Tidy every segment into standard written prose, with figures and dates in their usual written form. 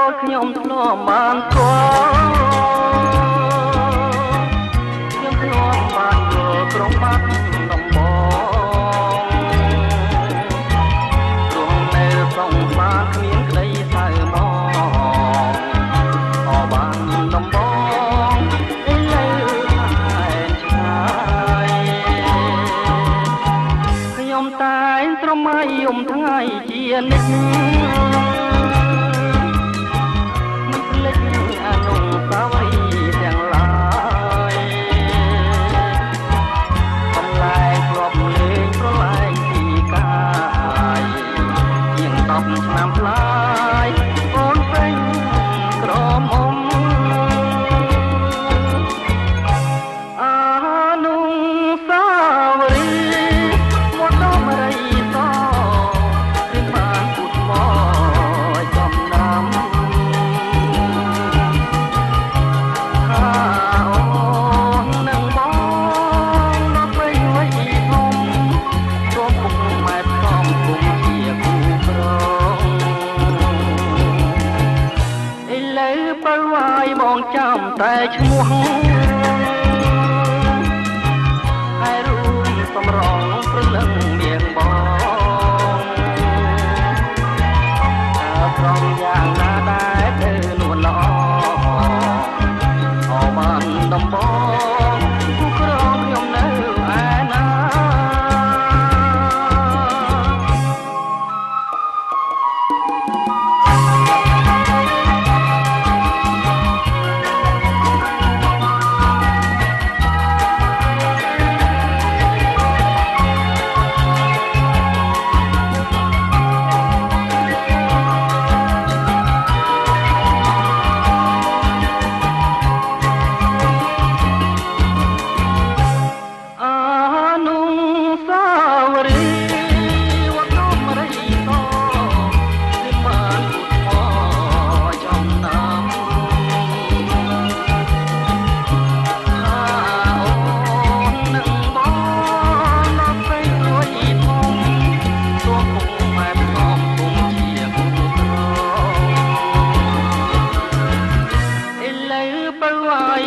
ដូចខ្ញុំធ្លាប់បានស្គាល់ខ្ញុំធ្លាប់បានយល់ក្រុងបាត់ដំបងរងនៅសងបានគ្មានក្តីសៅមកអបានដំបងឥឡូវតែឆ្ងាយខ្ញុំតែងត្រមៃយំថ្ងៃជានិច្ចឆ្នាំផ្លាយអូនពេញក្រមអមអានុសាវរីយ៍មកដល់រីសគឺបានពុតមកចំណាំថាអូននឹងបងដល់ពេញវ័យធំព្រមពុកម៉ែផ្សំគុំជាគូក្របើវាយបងចាំតែឈ្មោះហើយរួមសម្រងព្រលឹងមានបងតើប្រងយ៉ាងណាដែរទៅនួនល្អអបានដំបងគូក្រខ្ញុំនៅឯណា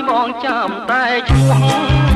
បងចាំតែឈ្មោះ